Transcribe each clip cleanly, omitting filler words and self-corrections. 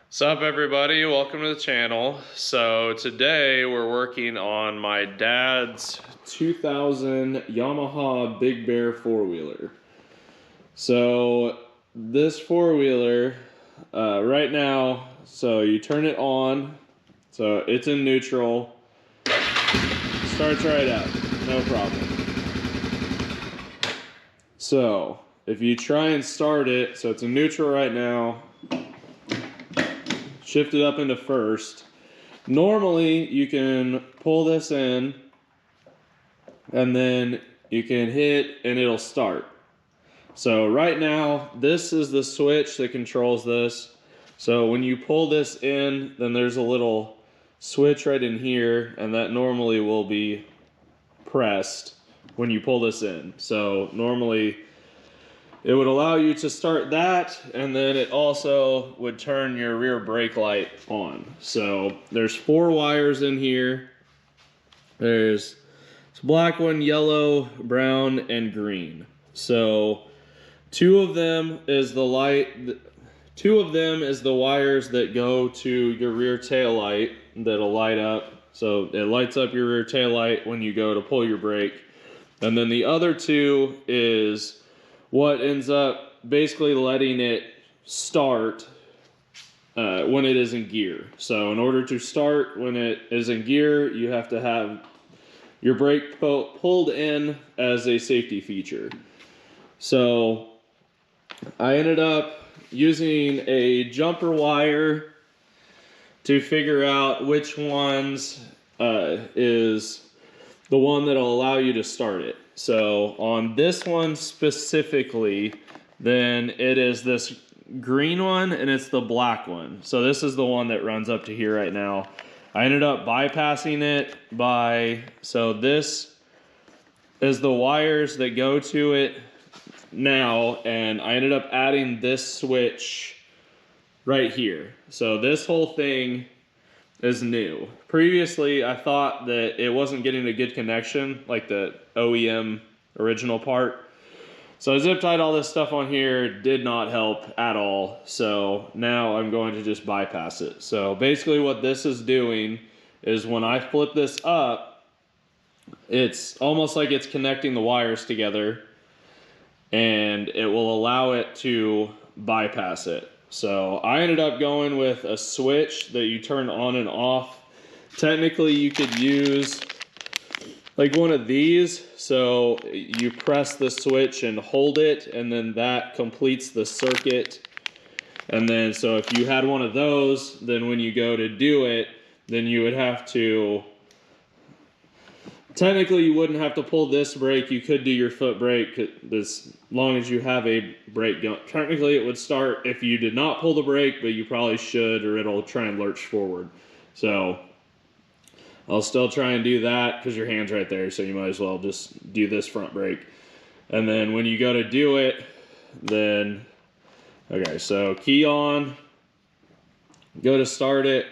What's up, everybody? Welcome to the channel. So today we're working on my dad's 2000 Yamaha Big Bear four-wheeler. So this four-wheeler right now, so you turn it on, so it's in neutral, starts right up, no problem. So if you try and start it, so it's in neutral right now, shift it up into first. Normally you can pull this in and then you can hit and it'll start. So right now this is the switch that controls this. So when you pull this in, then there's a little switch right in here, and that normally will be pressed when you pull this in. So normally it would allow you to start that, and then it also would turn your rear brake light on. So there's 4 wires in here. There's a black one, yellow, brown, and green. So 2 of them is the wires that go to your rear tail light that'll light up. So it lights up your rear tail light when you go to pull your brake. And then the other 2 is what ends up basically letting it start when it is in gear. So in order to start when it is in gear, you have to have your brake pulled in as a safety feature. So I ended up using a jumper wire to figure out which ones is the one that'll allow you to start it. So on this one specifically, then it is this green one and it's the black one. So this is the one that runs up to here right now. I ended up bypassing it so this is the wires that go to it now, and I ended up adding this switch right here. So this whole thing is new. Previously, I thought that it wasn't getting a good connection, like the OEM original part. So I zip tied all this stuff on here, did not help at all. So now I'm going to just bypass it. So basically what this is doing is when I flip this up, it's almost like it's connecting the wires together, and it will allow it to bypass it. So I ended up going with a switch that you turn on and off. Technically you could use like one of these. So you press the switch and hold it, and then that completes the circuit. And then so if you had one of those, then when you go to do it, then you would have to, technically you wouldn't have to pull this brake. You could do your foot brake as long as you have a brake going. Technically it would start if you did not pull the brake, but you probably should, or it'll try and lurch forward. So I'll still try and do that because your hand's right there, so you might as well just do this front brake. And then when you go to do it, then, okay, so key on, go to start it.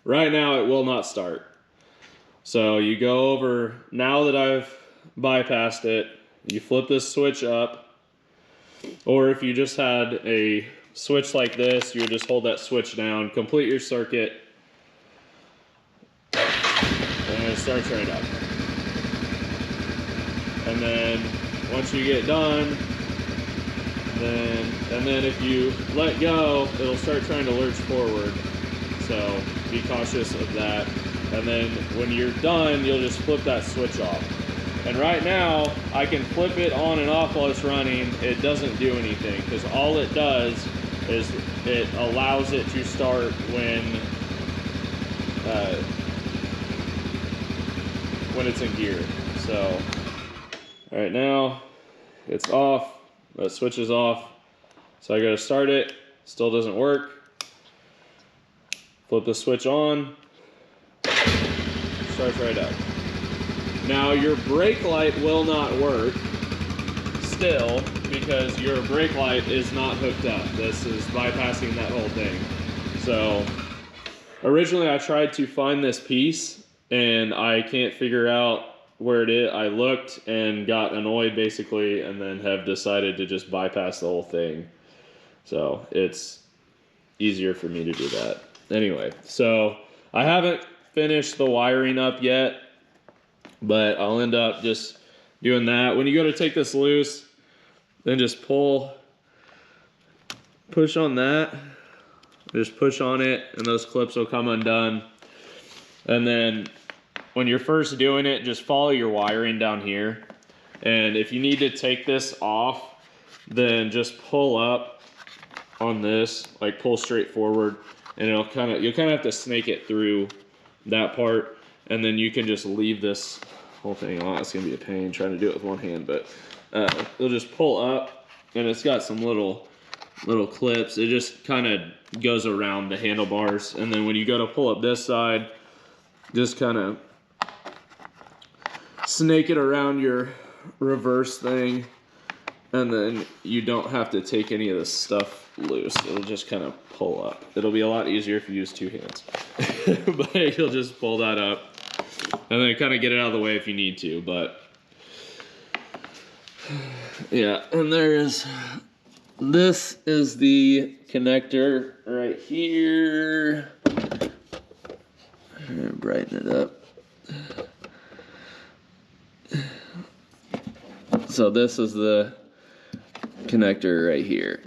Right now it will not start. So you go over, now that I've bypassed it, you flip this switch up, or if you just had a switch like this, you would just hold that switch down, complete your circuit, and it starts right up. And then once you get done, and then if you let go, it'll start trying to lurch forward. So be cautious of that. And then when you're done, you'll just flip that switch off. And right now, I can flip it on and off while it's running. It doesn't do anything, because all it does is it allows it to start when it's in gear. So right now, it's off. The switch is off. So I go to start it. Still doesn't work. Flip the switch on. Starts right up. Now your brake light will not work still, because your brake light is not hooked up. This is bypassing that whole thing. So originally I tried to find this piece and I can't figure out where it is. I looked and got annoyed basically, and then have decided to just bypass the whole thing. So it's easier for me to do that. Anyway, so I haven't finished the wiring up yet, but I'll end up just doing that. When you go to take this loose, then just push on that, just push on it, and those clips will come undone. And then when you're first doing it, just follow your wiring down here. And if you need to take this off, then just pull up on this, like pull straight forward, and you'll kind of have to snake it through that part, and then you can just leave this whole thing on. It's gonna be a pain trying to do it with one hand, but you'll just pull up, and it's got some little clips. It just kind of goes around the handlebars, and then when you go to pull up this side, just kind of snake it around your reverse thing, and then you don't have to take any of this stuff loose. It'll just kind of pull up. It'll be a lot easier if you use two hands. But you'll just pull that up and then kind of get it out of the way if you need to. But yeah, and this is the connector right here. I'm gonna brighten it up. So this is the connector right here.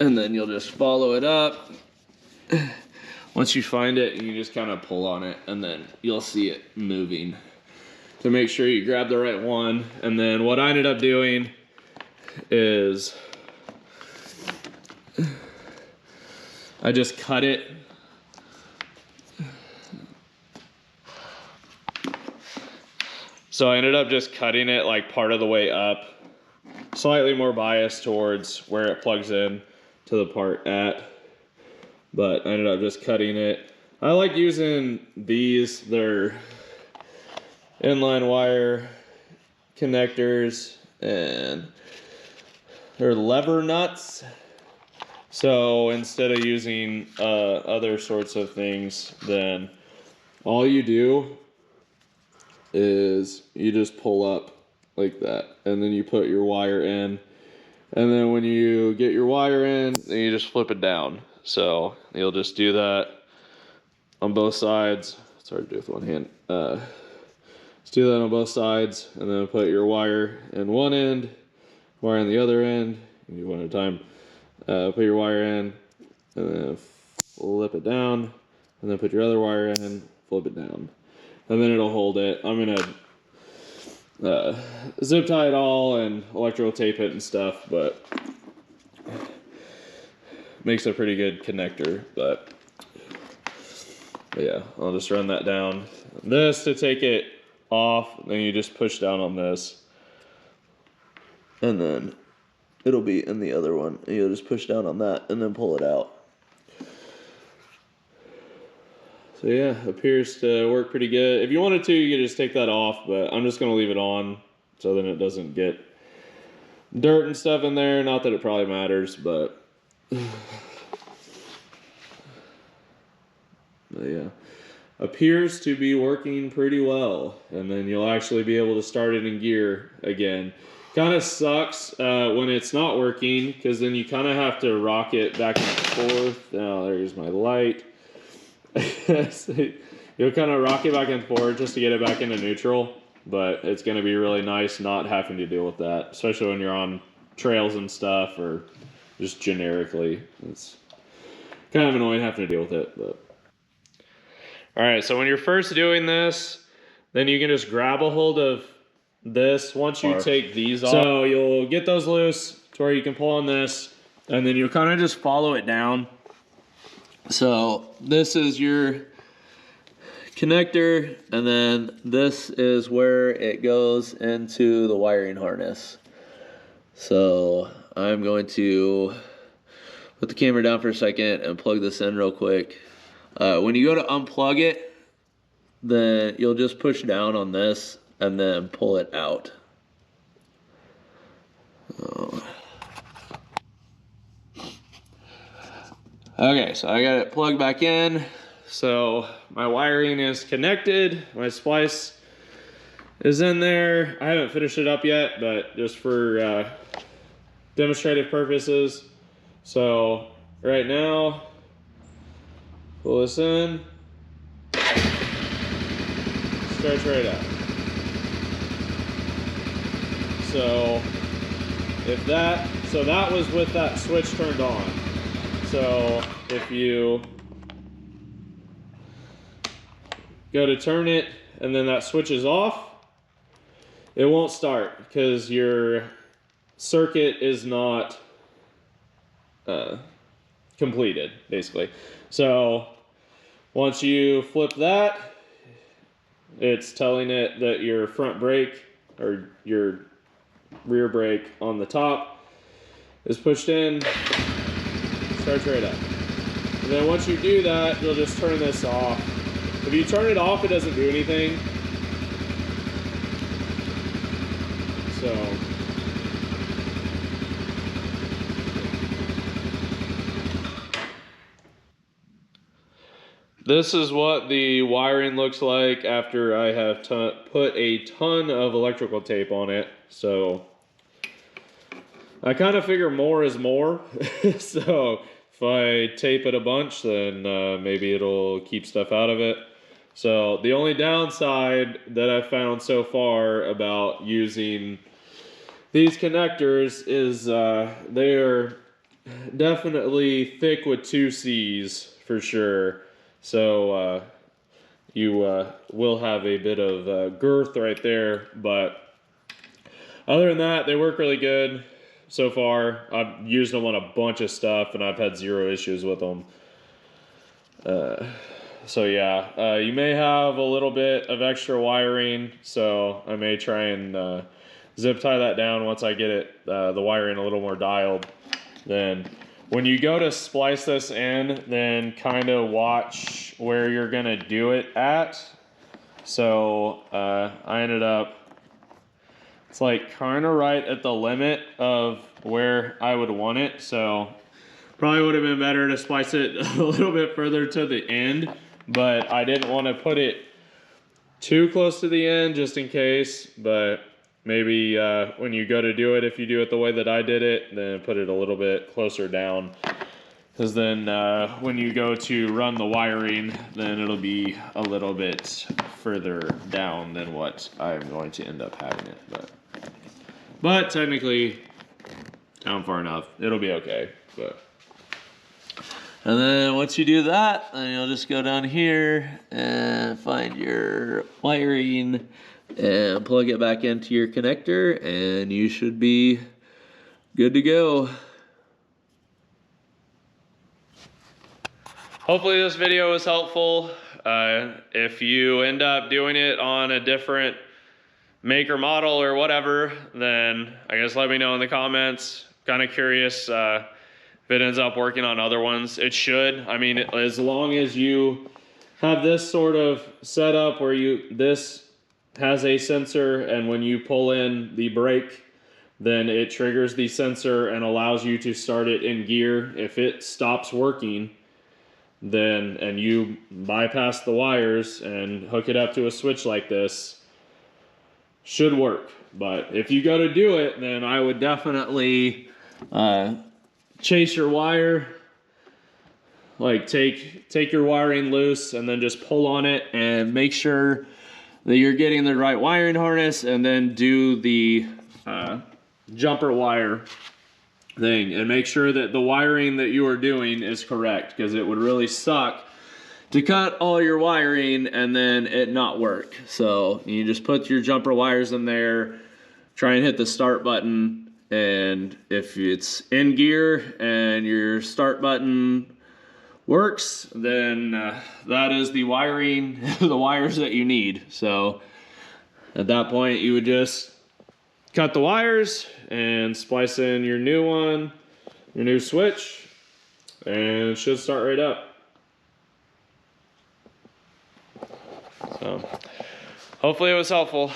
And then you'll just follow it up. Once you find it, you just kind of pull on it, and then you'll see it moving. To make sure you grab the right one. And then what I ended up doing is I just cut it. So I ended up just cutting it like part of the way up, slightly more biased towards where it plugs in to the part at, but I ended up just cutting it. I like using these. They're inline wire connectors, and they're lever nuts. So instead of using other sorts of things, then all you do is you just pull up like that, and then you put your wire in, and then when you get your wire in, then you just flip it down. So you'll just do that on both sides. It's hard to do with one hand. Just do that on both sides, and then put your wire in one end, wire in the other end. You do one at a time. Put your wire in, and then flip it down, and then put your other wire in, flip it down. And then it'll hold it. I'm gonna zip tie it all and electrical tape it and stuff, but makes a pretty good connector. But yeah, I'll just run that down. This, to take it off, then you just push down on this, and then it'll be in the other one, and you'll just push down on that and then pull it out. So yeah, appears to work pretty good. If you wanted to, you could just take that off, but I'm just gonna leave it on so then it doesn't get dirt and stuff in there. Not that it probably matters, but yeah, appears to be working pretty well. And then you'll actually be able to start it in gear again. Kind of sucks when it's not working, because then you kind of have to rock it back and forth. Now there's my light. You'll kind of rock it back and forth just to get it back into neutral, but it's going to be really nice not having to deal with that, especially when you're on trails and stuff, or just generically. It's kind of annoying having to deal with it. But all right, so when you're first doing this, then you can just grab a hold of this once you take these off. So you'll get those loose to where you can pull on this, and then you'll kind of just follow it down. So this is your connector, and then this is where it goes into the wiring harness. So I'm going to put the camera down for a second and plug this in real quick. When you go to unplug it, then you'll just push down on this and then pull it out. Okay, so I got it plugged back in. So my wiring is connected. My splice is in there. I haven't finished it up yet, but just for demonstrative purposes. So right now, Pull this in. Stretch right out. So that was with that switch turned on. So if you go to turn it and then that switch is off, it won't start because your circuit is not completed, basically. So once you flip that, it's telling it that your front brake or your rear brake on the top is pushed in, starts right up. And then once you do that, you'll just turn this off. If you turn it off, it doesn't do anything. So this is what the wiring looks like after I have put a ton of electrical tape on it. So I kind of figure more is more. So if I tape it a bunch, then maybe it'll keep stuff out of it. So the only downside that I've found so far about using these connectors is they are definitely thick with 2 C's for sure. So you will have a bit of girth right there, but other than that, they work really good so far. I've used them on a bunch of stuff and I've had 0 issues with them. So yeah, you may have a little bit of extra wiring, so I may try and zip tie that down once I get it the wiring a little more dialed. Then when you go to splice this in, then kind of watch where you're gonna do it at. So I ended up, it's like kind of right at the limit of where I would want it. So probably would have been better to splice it a little bit further to the end, but I didn't want to put it too close to the end just in case. But maybe when you go to do it, if you do it the way that I did it, then put it a little bit closer down. Because then when you go to run the wiring, then it'll be a little bit further down than what I'm going to end up having it. But technically, down far enough, it'll be okay. And then once you do that, then you'll just go down here and find your wiring and plug it back into your connector, and you should be good to go. Hopefully this video was helpful. If you end up doing it on a different make or model or whatever, then I guess let me know in the comments. Kind of curious if it ends up working on other ones. It should. I mean, as long as you have this sort of setup where this has a sensor, and when you pull in the brake, then it triggers the sensor and allows you to start it in gear. If it stops working, then, and you bypass the wires and hook it up to a switch like this, should work. But if you go to do it, then I would definitely chase your wire, like take your wiring loose and then just pull on it and make sure that you're getting the right wiring harness, and then do the jumper wire thing and make sure that the wiring that you are doing is correct, because it would really suck to cut all your wiring and then it not work. So you just put your jumper wires in there, try and hit the start button, and if it's in gear and your start button works, then that is the wiring, the wires that you need. So at that point you would just cut the wires and splice in your new one, your new switch, and it should start right up. So hopefully it was helpful.